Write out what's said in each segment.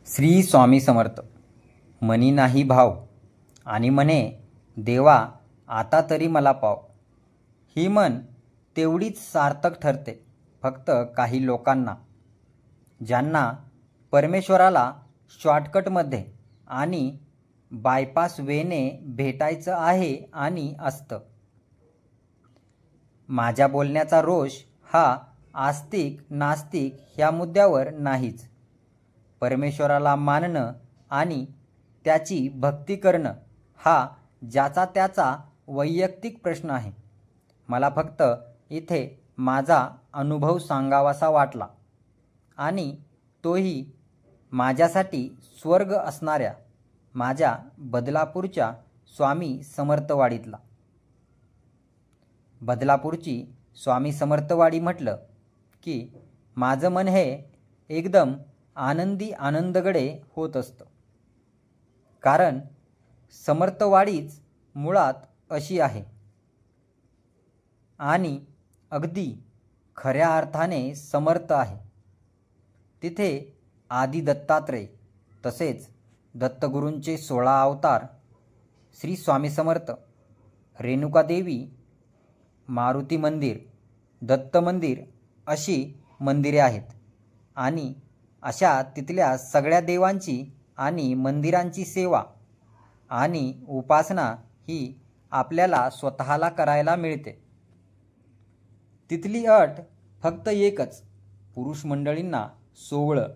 श्री स्वामी समर्थ. मनी नाही भाव आणि म्हणे देवा आता तरी मला पाव. ही मन तेवढीच सार्थक ठरते फक्त काही लोकांना, ज्यांना परमेश्वराला शॉर्टकटमध्ये आणि बायपास वेने भेटायचं आहे आणि असतं. माझ्या बोलण्याचा रोष हा आस्तिक नास्तिक ह्या मुद्द्यावर नाहीच. परमेश्वराला मानणं आणि त्याची भक्ती करणं हा ज्याचा त्याचा वैयक्तिक प्रश्न आहे. मला फक्त इथे माझा अनुभव सांगावासा वाटला आणि तोही माझ्यासाठी स्वर्ग असणाऱ्या माझ्या बदलापूरच्या स्वामी समर्थवाडीतला. बदलापूरची स्वामी समर्थवाडी म्हटलं की माझं मन हे एकदम आनंदी आनंदगडे होत असतं. कारण समर्थवाडीच मुळात अशी आहे आणि अगदी खऱ्या अर्थाने समर्थ आहे. तिथे आदि दत्तात्रय तसेच दत्तगुरूंचे 16 अवतार, श्री स्वामी समर्थ, रेणुकादेवी, मारुती मंदिर, दत्त मंदिर अशी मंदिरे आहेत आणि अशा तिथल्या सगळ्या देवांची आणि मंदिरांची सेवा आणि उपासना ही आपल्याला स्वतःला करायला मिळते. तिथली अट फक्त एकच, पुरुष मंडळींना सोवळं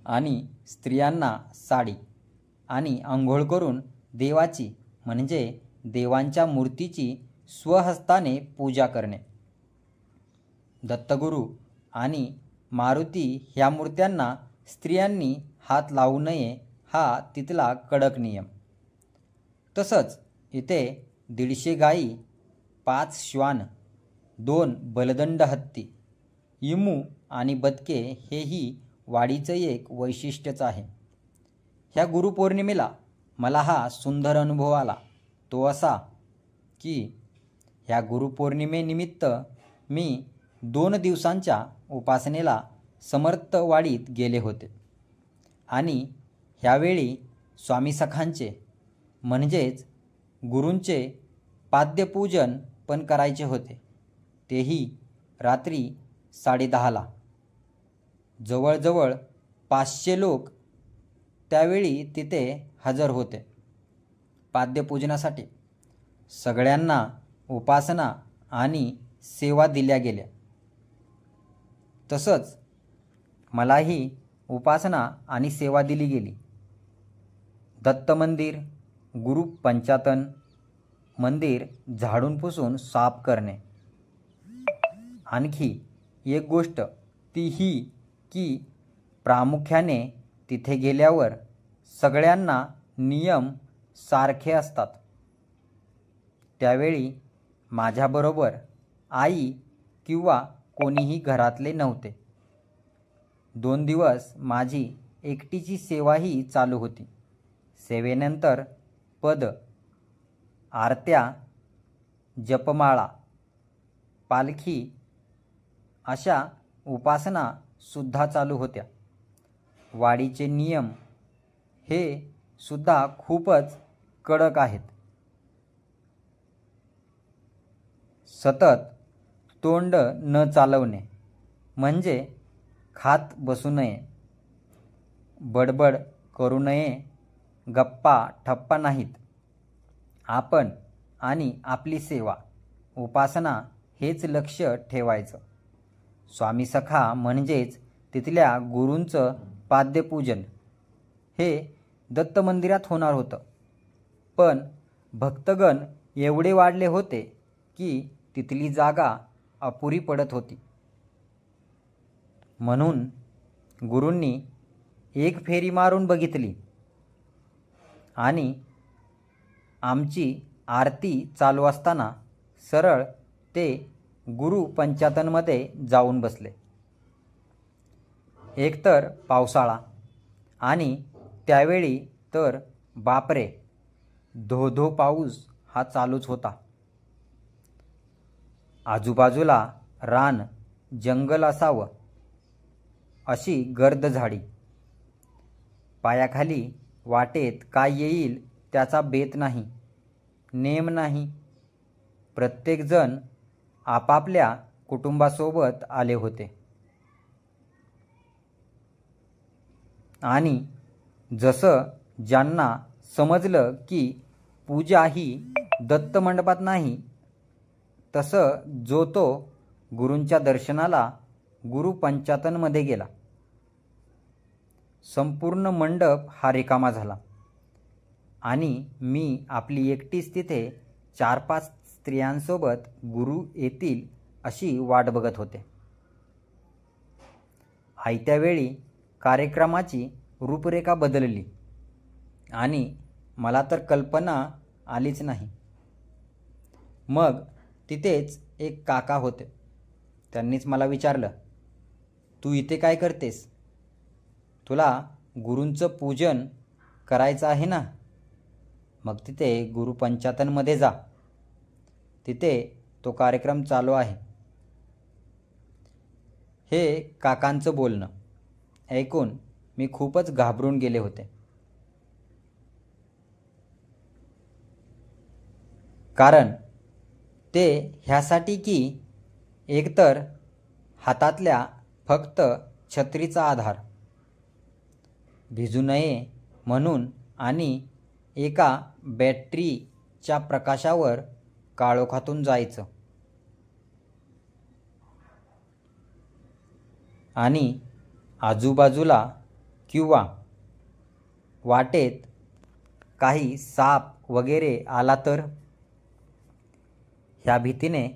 आणि स्त्रियांना साडी आणि आंघोळ करून देवाची म्हणजे देवांच्या मूर्तीची स्वहस्ताने पूजा करणे. दत्तगुरू आणि मारुती ह्या मूर्त्यांना स्त्रियांनी हात लावू नये हा तिथला कडक नियम. तसंच इथे 150 गायी, 5 श्वान, 2 बलदंड हत्ती, इमू आणि बदके हेही वाडीचं एक वैशिष्ट्यच आहे. ह्या गुरुपौर्णिमेला मला हा सुंदर अनुभव आला तो असा की ह्या गुरुपौर्णिमेनिमित्त मी 2 दिवसांच्या उपासनेला समर्थवाडीत गेले होते आणि ह्यावेळी स्वामी सखांचे म्हणजेच गुरूंचे पाद्यपूजन पण करायचे होते. तेही रात्री 10:30ला. जवळजवळ 500 लोक त्यावेळी तिथे हजर होते पाद्यपूजनासाठी. सगळ्यांना उपासना आणि सेवा दिल्या गेल्या. तसंच मलाही उपासना आणि सेवा दिली गेली. दत्त मंदिर, गुरु पंचातन, मंदिर झाडून पुसून साफ करणे. आणखी एक गोष्ट ती ही की प्रामुख्याने तिथे गेल्यावर सगळ्यांना नियम सारखे असतात. त्यावेळी माझ्याबरोबर आई किंवा कोणीही घरातले नव्हते. 2 दिवस माझी एकटीची सेवाही चालू होती. सेवेनंतर पद, आरत्या, जपमाळा, पालखी अशा उपासना सुद्धा चालू होत्या. वाडीचे नियम हे सुद्धा खूपच कडक आहेत. सतत तोंड न चालवणे म्हणजे खात बसू नये, बडबड करू नये, गप्पा ठप्पा नाहीत. आपण आणि आपली सेवा उपासना हेच लक्ष ठेवायचं. स्वामी सखा म्हणजेच तिथल्या गुरूंचं पाद्यपूजन हे दत्त मंदिरात होणार होतं. पण भक्तगण एवढे वाढले होते की तिथली जागा अपुरी पडत होती. म्हणून गुरूंनी एक फेरी मारून बघितली आणि आमची आरती चालू असताना सरळ ते गुरु पंचातनमध्ये जाऊन बसले. एकतर पावसाळा आणि त्यावेळी तर बापरे, धो पाऊस हा चालूच होता. आजूबाजूला रान जंगल असावं अशी गर्द झाडी. पायाखाली वाटेत काय येईल त्याचा बेत नाही, नेम नाही. प्रत्येकजण आपापल्या कुटुंबासोबत आले होते. आणि जसं ज्यांना समजलं की पूजा ही दत्त मंडपात नाही, तसं जो तो गुरूंच्या दर्शनाला गुरु पंचायतनमध्ये गेला. संपूर्ण मंडप हा रिकामा झाला आणि मी आपली एकटीच तिथे 4-5 स्त्रियांसोबत गुरु येतील अशी वाट बघत होते. आयत्या वेळी कार्यक्रमाची रूपरेखा बदलली आणि मला तर कल्पना आलीच नाही. मग तिथेच एक काका होते. त्यांनीच मला विचारलं, तू इथे काय करतेस? तुला गुरूंचं पूजन करायचं आहे ना? मग तिथे गुरु पंचायतनमध्ये जा, तिथे तो कार्यक्रम चालू आहे. हे काकांचं बोलणं ऐकून मी खूपच घाबरून गेले होते. कारण ते ह्यासाठी की एकतर हातातल्या फक्त छत्रीचा आधार, भिजू नये म्हणून, आणि एका बॅटरीच्या प्रकाशावर काळोखातून जायचं. आणि आजूबाजूला किंवा वाटेत काही साप वगैरे आला तर? ह्या भीतीने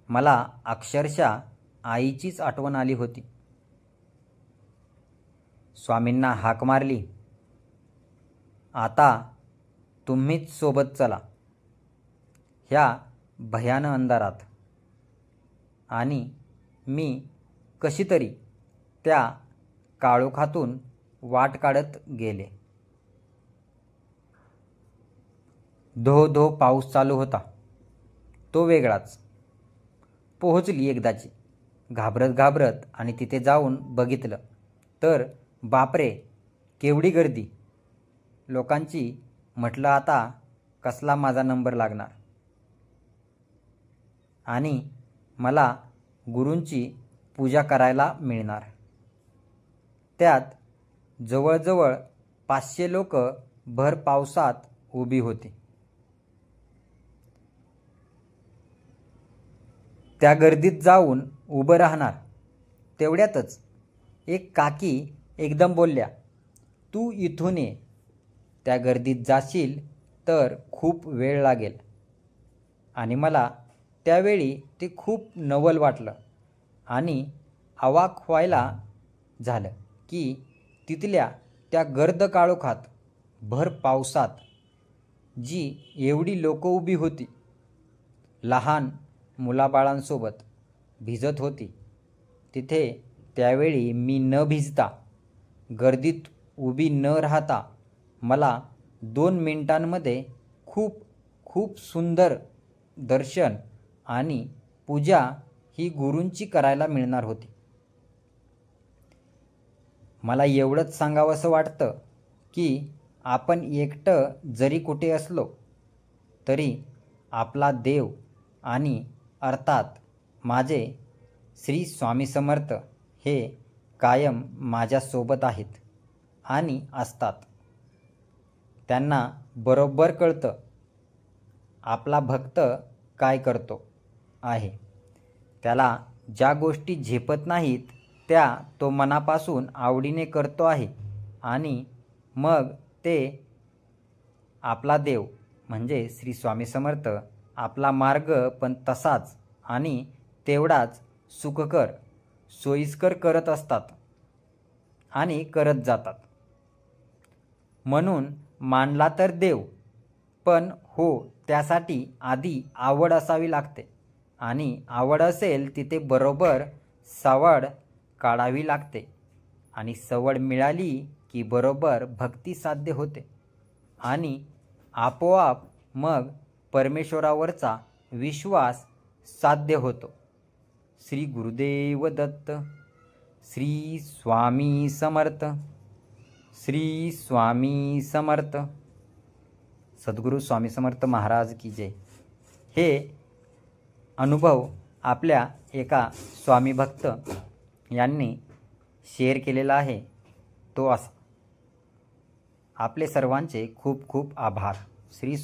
मला अक्षरशः आईचीच आठवण आली होती. स्वामींना हाक मारली, आता तुम्हीच सोबत चला ह्या भयान अंधारात. आणि मी कशीतरी त्या काळोखातून वाट काढत गेले. धो धो पाऊस चालू होता, तो वेगळाच. पोहोचली एकदाची, घाबरत घाबरत, आणि तिथे जाऊन बघितलं तर बापरे, केवढी गर्दी लोकांची. म्हटलं आता कसला माझा नंबर लागणार आणि मला गुरूंची पूजा करायला मिळणार. त्यात जवळजवळ 500 लोक भर पावसात उभी होती. त्या गर्दीत जाऊन उभं राहणार तेवढ्यातच एक काकी एकदम बोलल्या, तू इथून ये, त्या गर्दीत जाशील तर खूप वेळ लागेल. आणि मला त्यावेळी ते खूप नवल वाटलं आणि अवाक व्हायला झालं की तिथल्या त्या गर्द काळोखात भर पावसात जी एवढी लोक उभी होती, लहान मुलाबाळांसोबत भिजत होती, तिथे त्यावेळी मी न भिजता, गर्दीत उभी न राहता मला 2 मिनिटांमध्ये खूप खूप सुंदर दर्शन आणि पूजा ही गुरूंची करायला मिळणार होती. मला एवढंच सांगावंसं वाटतं की आपण एकटं जरी कुठे असलो तरी आपला देव आणि अर्थात माझे श्री स्वामी समर्थ हे कायम माझ्यासोबत आहेत आणि असतात. त्यांना बरोबर कळतं आपला भक्त काय करतो आहे. त्याला ज्या गोष्टी झेपत नाहीत त्या तो मनापासून आवडीने करतो आहे. आणि मग ते आपला देव म्हणजे श्री स्वामी समर्थ आपला मार्ग पण तसाच आणि तेवढाच सुखकर, सोयीस्कर करत असतात आणि करत जातात. म्हणून मानला तर देव, पण हो, त्यासाठी आधी आवड असावी लागते. आणि आवड असेल तिथे बरोबर सवड काढावी लागते. आणि सवड मिळाली की बरोबर भक्ती साध्य होते आणि आपोआप मग परमेश्वरावरचा विश्वास साध्य होतो. श्री गुरुदेव दत्त. श्री स्वामी समर्थ. श्री स्वामी समर्थ. सद्गुरू स्वामी समर्थ महाराज की जय. हे अनुभव आपल्या एका स्वामी भक्त यांनी शेअर केलेला आहे. तो असा. आपले सर्वांचे खूप खूप आभार. श्री